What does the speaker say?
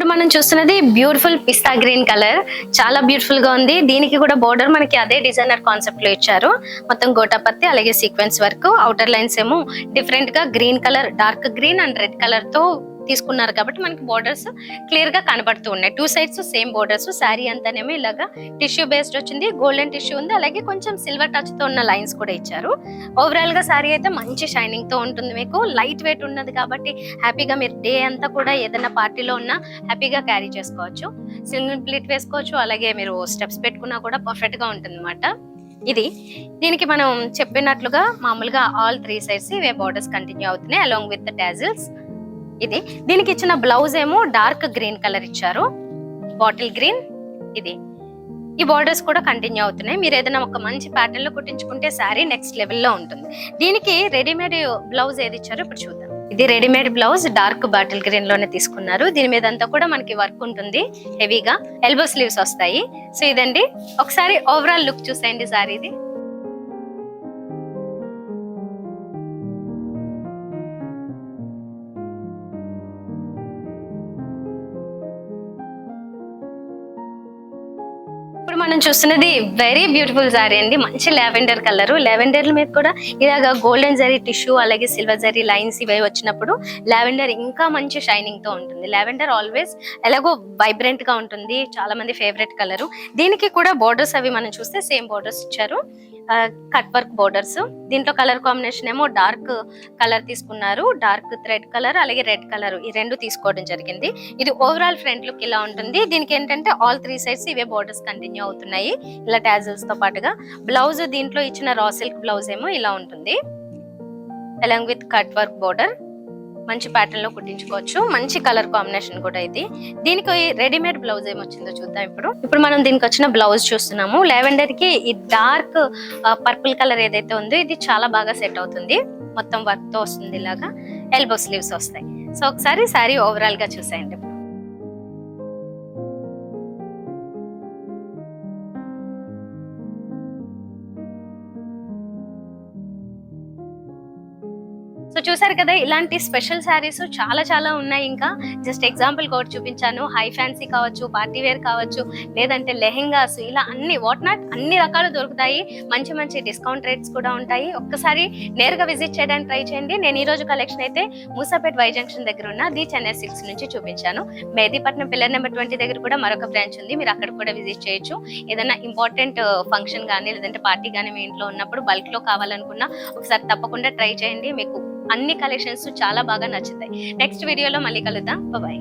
ఇప్పుడు మనం చూస్తున్నది బ్యూటిఫుల్ పిస్తా గ్రీన్ కలర్, చాలా బ్యూటిఫుల్ గా ఉంది. దీనికి కూడా బోర్డర్ మనకి అదే డిజైనర్ కాన్సెప్ట్ లో ఇచ్చారు. మొత్తం గోటాపత్తి అలాగే సీక్వెన్స్ వర్క్, అవుటర్ లైన్స్ ఏమో డిఫరెంట్ గా green colour, dark green and red colour తో తీసుకున్నారు కాబట్టి మనకి బోర్డర్స్ క్లియర్ గా కనబడుతూ ఉన్నాయి. Two sides same borders. Sari అంతానేమో ఇలాగా టిష్యూ బేస్డ్ వచ్చింది, గోల్డెన్ టిష్యూ ఉంది, అలాగే కొంచెం సిల్వర్ టచ్ తో ఉన్న లైన్స్ కూడా ఇచ్చారు. ఓవరాల్ గా శారీ అయితే మంచి షైనింగ్ తో ఉంటుంది. మీకు లైట్ వెయిట్ ఉన్నది కాబట్టి హ్యాపీగా మీరు డే అంతా కూడా ఏదైనా పార్టీలో ఉన్నా హ్యాపీగా క్యారీ చేసుకోవచ్చు. సింగిల్ ప్లీట్ వేసుకోవచ్చు, అలాగే మీరు స్టెప్స్ పెట్టుకున్నా కూడా పర్ఫెక్ట్ గా ఉంటుంది అనమాట. దీనికి మనం చెప్పినట్లుగా మామూలుగా ఆల్ 3 సైడ్స్ ఇవే బోర్డర్స్ కంటిన్యూ అవుతున్నాయి అలాంగ్ విత్ టాజిల్స్. దీనికి ఇచ్చిన బ్లౌజ్ ఏమో డార్క్ గ్రీన్ కలర్ ఇచ్చారు, బాటిల్ గ్రీన్. ఈ బార్డర్స్ కూడా కంటిన్యూ అవుతున్నాయి. మీరు ఏదైనా ఒక మంచి ప్యాటర్న్ లో కుట్టించుకుంటే శారీ నెక్స్ట్ లెవెల్లో ఉంటుంది. దీనికి రెడీమేడ్ బ్లౌజ్ ఏది ఇచ్చారో ఇప్పుడు చూద్దాం. ఇది readymade blouse dark bottle green లోనే తీసుకున్నారు. దీని మీద అంతా కూడా మనకి వర్క్ ఉంటుంది, హెవీగా ఎల్బో స్లీవ్స్ వస్తాయి. సో ఇదండి, ఒకసారి ఓవరాల్ లుక్ చూసేయండి శారీది. ఇప్పుడు మనం చూస్తున్నది వెరీ బ్యూటిఫుల్ సారీ అండి. మంచి లావెండర్ కలర్, లావెండర్ మీద కూడా ఇలాగా గోల్డెన్ జరీ టిష్యూ అలాగే సిల్వర్ జరీ లైన్స్ ఇవే వచ్చినప్పుడు లావెండర్ ఇంకా మంచి షైనింగ్ తో ఉంటుంది. లావెండర్ ఆల్వేస్ ఎలాగో వైబ్రెంట్ గా ఉంటుంది, చాలా మంది ఫేవరెట్ కలర్. దీనికి కూడా బోర్డర్స్ అవి మనం చూస్తే సేమ్ బోర్డర్స్ ఇచ్చారు, కట్ వర్క్ బోర్డర్స్. దీంట్లో కలర్ కాంబినేషన్ ఏమో డార్క్ కలర్ తీసుకున్నారు, డార్క్ థ్రెడ్ కలర్ అలాగే రెడ్ కలర్, ఈ రెండు తీసుకోవడం జరిగింది. ఇది ఓవరాల్ ఫ్రంట్ లుక్ ఇలా ఉంటుంది. దీనికి ఏంటంటే ఆల్ 3 సైడ్స్ ఇవే బోర్డర్స్ కంటిన్యూ అవుతున్నాయి ఇలా టాజిల్స్ తో పాటుగా. బ్లౌజ్ దీంట్లో ఇచ్చిన రా సిల్క్ బ్లౌజ్ ఏమో ఇలా ఉంటుంది along with cut work border. మంచి ప్యాటర్న్ లో కుట్టించుకోవచ్చు, మంచి కలర్ కాంబినేషన్ కూడా ఇది. దీనికి రెడీమేడ్ బ్లౌజ్ ఏమొచ్చిందో చూద్దాం. ఇప్పుడు మనం దీనికి వచ్చిన బ్లౌజ్ చూస్తున్నాము. లావెండర్ కి ఈ డార్క్ పర్పుల్ కలర్ ఏదైతే ఉందో ఇది చాలా బాగా సెట్ అవుతుంది. మొత్తం వర్క్ తో వస్తుంది, ఇలాగా ఎల్బో స్లీవ్స్ వస్తాయి. సో ఒకసారి శారీ ఓవరాల్ గా చూసేయండి. సో చూసారు కదా, ఇలాంటి స్పెషల్ శారీస్ చాలా చాలా ఉన్నాయి. ఇంకా జస్ట్ ఎగ్జాంపుల్ ఒకటి చూపించాను. హై ఫ్యాన్సీ కావచ్చు, పార్టీ వేర్ కావచ్చు, లేదంటే లెహెంగాస్, ఇలా అన్ని వాట్ నాట్ అన్ని రకాలు దొరుకుతాయి. మంచి మంచి డిస్కౌంట్ రేట్స్ కూడా ఉంటాయి. ఒక్కసారి నేరుగా విజిట్ చేయడానికి ట్రై చేయండి. నేను ఈ రోజు కలెక్షన్ అయితే మూసాపేట్ వై జంక్షన్ దగ్గర ఉన్న ది చెన్నై సిల్క్స్ నుంచి చూపించాను. మెహదీపట్నం పిల్లర్ నెంబర్ 20 దగ్గర కూడా మరొక బ్రాంచ్ ఉంది, మీరు అక్కడ కూడా విజిట్ చేయొచ్చు. ఏదైనా ఇంపార్టెంట్ ఫంక్షన్ కానీ లేదంటే పార్టీ కానీ మీ ఇంట్లో ఉన్నప్పుడు బల్క్ లో కావాలనుకున్నా ఒకసారి తప్పకుండా ట్రై చేయండి. మీకు అన్ని కలెక్షన్స్ చాలా బాగా నచ్చుతాయి. నెక్స్ట్ వీడియోలో మళ్ళీ కలుద్దాం. బాయ్.